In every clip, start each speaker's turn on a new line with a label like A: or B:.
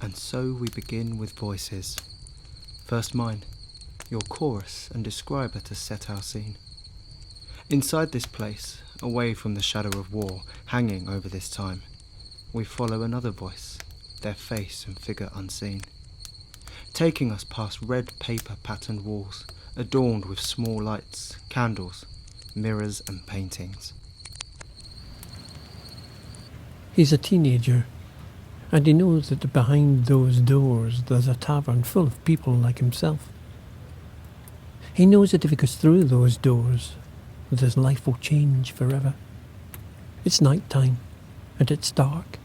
A: And so we begin with voices. First mine, your chorus and describer to set our scene. Inside this place, away from the shadow of war hanging over this time, we follow another voice, their face and figure unseen, taking us past red paper patterned walls, adorned with small lights, candles, mirrors and paintings.
B: He's a teenager, and he knows that behind those doors there's a tavern full of people like himself. He knows that if he goes through those doors, that his life will change forever. It's night time, and it's dark,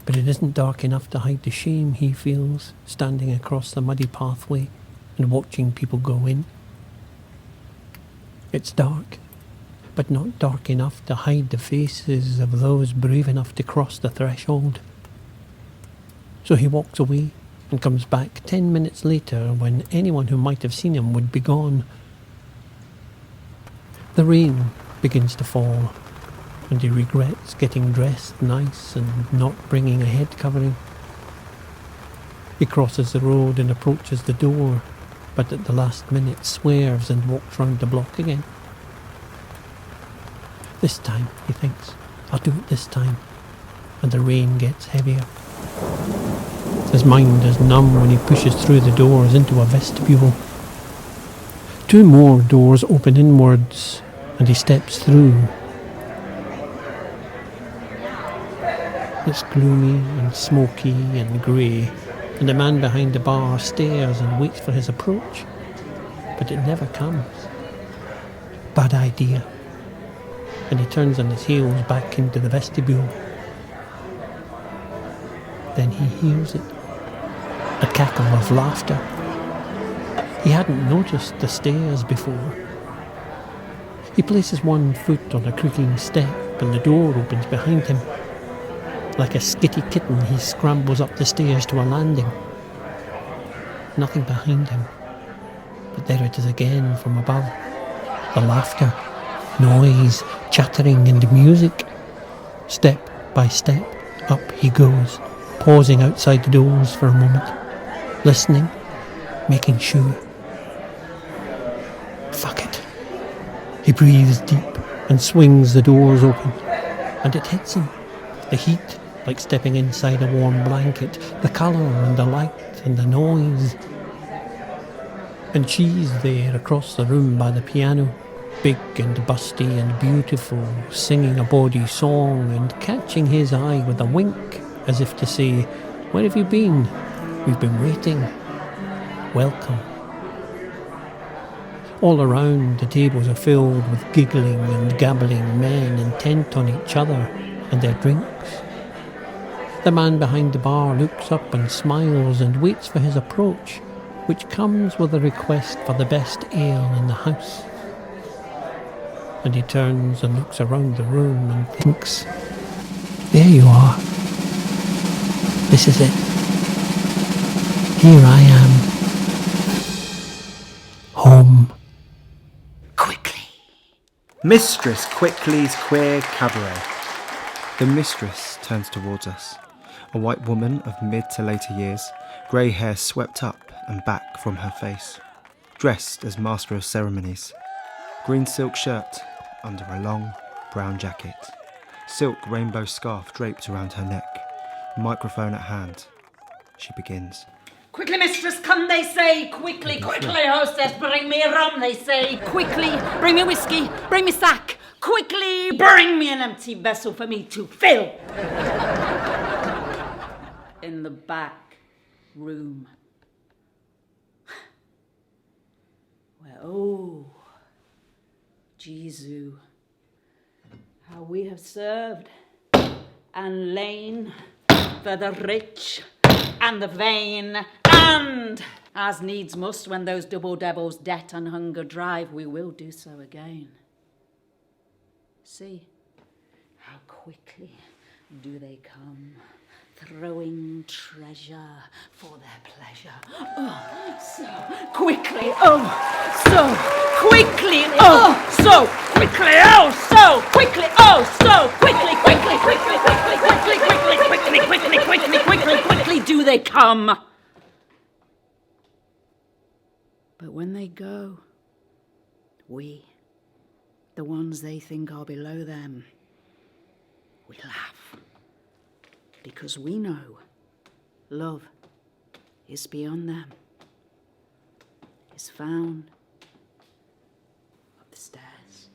B: but it isn't dark enough to hide the shame he feels standing across the muddy pathway and watching people go in. It's dark, but not dark enough to hide the faces of those brave enough to cross the threshold. So he walks away and comes back 10 minutes later when anyone who might have seen him would be gone. The rain begins to fall, and he regrets getting dressed nice and not bringing a head covering. He crosses the road and approaches the door, but at the last minute swerves and walks round the block again. This time, he thinks, I'll do it this time, and the rain gets heavier. His mind is numb when he pushes through the doors into a vestibule. 2 more doors open inwards, and he steps through. It's gloomy and smoky and grey, and the man behind the bar stares and waits for his approach, but it never comes. Bad idea. And he turns on his heels back into the vestibule. Then he hears it. A cackle of laughter. He hadn't noticed the stairs before. He places one foot on a creaking step and the door opens behind him. Like a skitty kitten, he scrambles up the stairs to a landing. Nothing behind him. But there it is again from above. The laughter, noise, chattering and music. Step by step, up he goes, pausing outside the doors for a moment, listening, making sure. Fuck it. He breathes deep and swings the doors open, and it hits him. The heat, like stepping inside a warm blanket, the colour and the light and the noise. And she's there across the room by the piano, big and busty and beautiful, singing a bawdy song and catching his eye with a wink, as if to say, "Where have you been? We've been waiting. Welcome." All around, the tables are filled with giggling and gabbling men intent on each other and their drinks. The man behind the bar looks up and smiles and waits for his approach, which comes with a request for the best ale in the house. And he turns and looks around the room and thinks, there you are. This is it. Here I am. Home.
A: Quickly. Mistress Quickly's Queer Cabaret. The mistress turns towards us. A white woman of mid to later years, grey hair swept up and back from her face, dressed as master of ceremonies. Green silk shirt under a long brown jacket, silk rainbow scarf draped around her neck, microphone at hand. She begins.
C: Quickly, mistress, come, they say. Quickly, quickly, hostess, bring me a rum, they say. Quickly, bring me whiskey, bring me sack. Quickly, bring me an empty vessel for me to fill. In the back room. Where, oh, Jesu, how we have served and lain for the rich and the vain, and, as needs must, when those double devils debt and hunger drive, we will do so again. See, how quickly do they come, throwing treasure for their pleasure. Oh, so quickly, oh, so quickly, oh, so quickly, oh, so quickly, oh, so quickly, quickly, quickly, quickly, quickly, quickly, quickly, quickly, quickly, quickly, quickly, quickly, do do they come. But when they go, we, the ones they think are below them, we laugh. Because we know love is beyond them, is found up the stairs,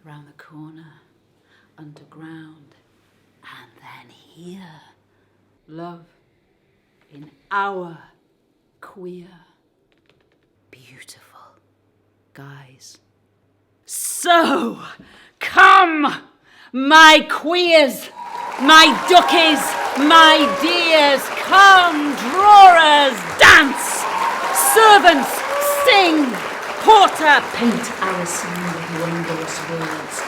C: round the corner, underground, and then here. Love in our queer, beautiful guise. So, come, my queers, my duckies, my dears, come, drawers, dance, servants, sing, porter, paint our scene with wondrous words.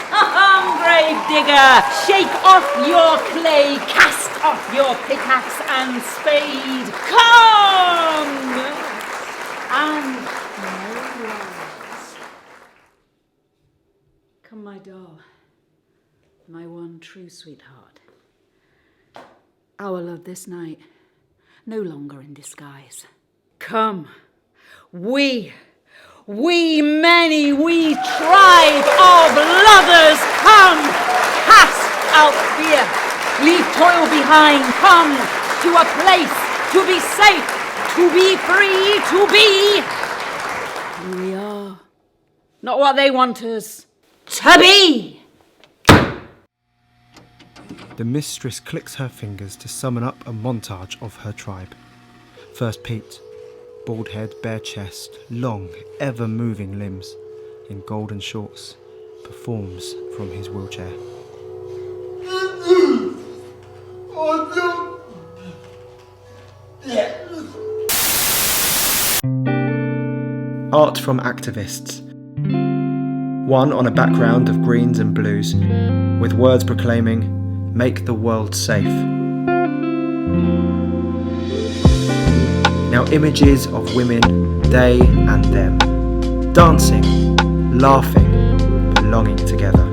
C: Grave digger, shake off your clay, cast off your pickaxe and spade. Come, and no words. Come, my doll, my one true sweetheart. Our love this night, no longer in disguise. Come, we many, we tribe of lovers, come, cast out fear, leave toil behind, come to a place, to be safe, to be free, to be who we are, not what they want us to be.
A: The mistress clicks her fingers to summon up a montage of her tribe. First Pete, bald head, bare chest, long, ever-moving limbs, in golden shorts, performs from his wheelchair. Art from activists. One on a background of greens and blues, with words proclaiming, "Make the world safe." Now images of women, they and them, dancing, laughing, belonging together.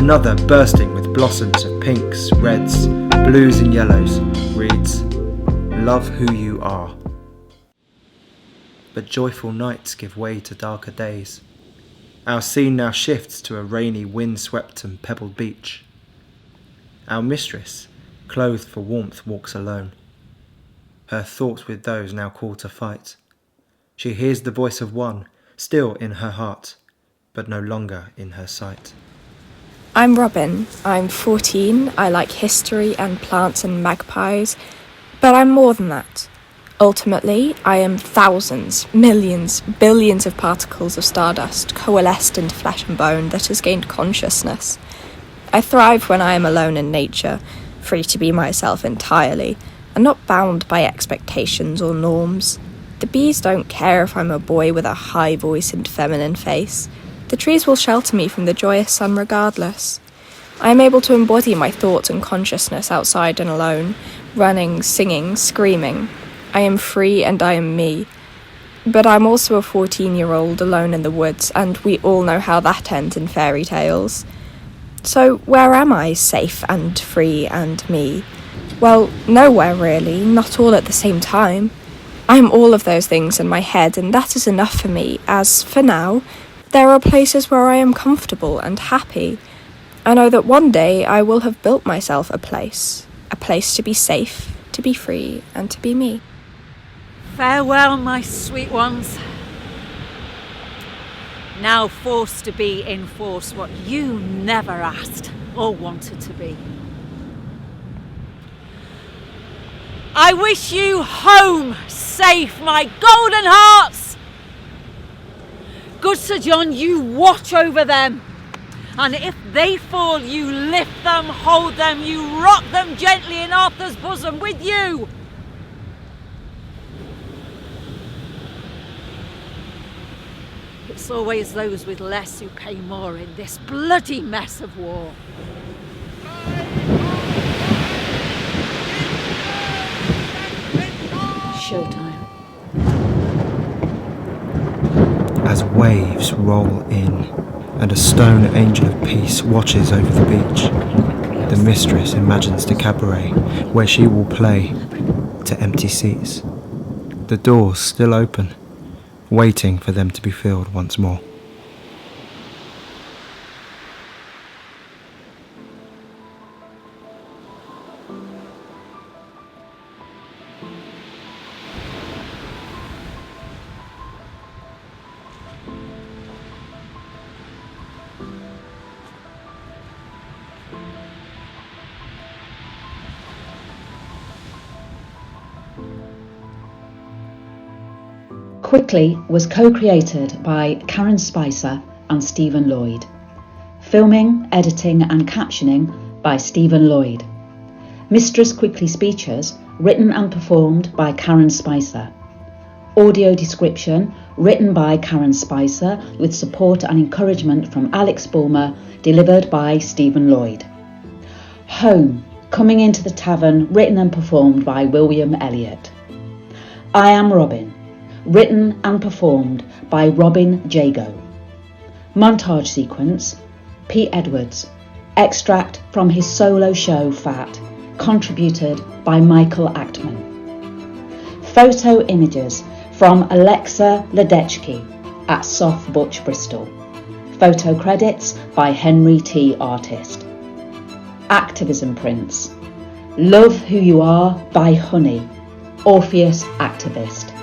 A: Another bursting with blossoms of pinks, reds, blues and yellows reads, "Love who you are." But joyful nights give way to darker days. Our scene now shifts to a rainy, wind-swept and pebbled beach. Our mistress, clothed for warmth, walks alone, her thoughts with those now called to fight. She hears the voice of one, still in her heart, but no longer in her sight.
D: I'm Robin. I'm 14. I like history and plants and magpies, but I'm more than that. Ultimately, I am thousands, millions, billions of particles of stardust coalesced into flesh and bone that has gained consciousness. I thrive when I am alone in nature, free to be myself entirely, and not bound by expectations or norms. The bees don't care if I'm a boy with a high voice and feminine face. The trees will shelter me from the joyous sun regardless. I am able to embody my thoughts and consciousness outside and alone, running, singing, screaming. I am free and I am me. But I'm also a 14-year-old alone in the woods, and we all know how that ends in fairy tales. So where am I, safe and free and me? Well, nowhere really, not all at the same time. I am all of those things in my head, and that is enough for me, as, for now, there are places where I am comfortable and happy. I know that one day I will have built myself a place, a place to be safe, to be free, and to be me.
C: Farewell, my sweet ones. Now forced to be in force what you never asked or wanted to be. I wish you home safe, my golden hearts. Good Sir John, you watch over them. And if they fall, you lift them, hold them, you rock them gently in Arthur's bosom with you. It's always those with less who pay more in this bloody mess of war. Showtime.
A: As waves roll in and a stone angel of peace watches over the beach, the mistress imagines the cabaret where she will play to empty seats. The doors still open, waiting for them to be filled once more.
E: Quickly was co-created by Karen Spicer and Stephen Lloyd. Filming, editing and captioning by Stephen Lloyd. Mistress Quickly speeches written and performed by Karen Spicer. Audio description written by Karen Spicer with support and encouragement from Alex Bulmer, delivered by Stephen Lloyd. Home, coming into the tavern, written and performed by William Elliott. I Am Robin, written and performed by Robin Jago. Montage sequence, Pete Edwards. Extract from his solo show Fat, contributed by Michael Achtman. Photo images from Alexa Ledechki at Soft Butch Bristol. Photo credits by Henry T. Artist. Activism prints. Love Who You Are by Honey, Orpheus Activist.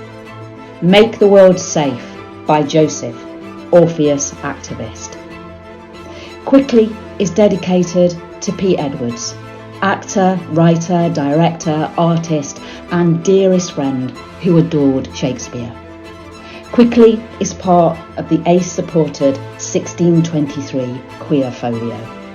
E: Make the World Safe by Joseph, Orpheus Activist. Quickly is dedicated to Pete Edwards, actor, writer, director, artist and dearest friend who adored Shakespeare. Quickly is part of the ACE-supported 1623 Queer Folio.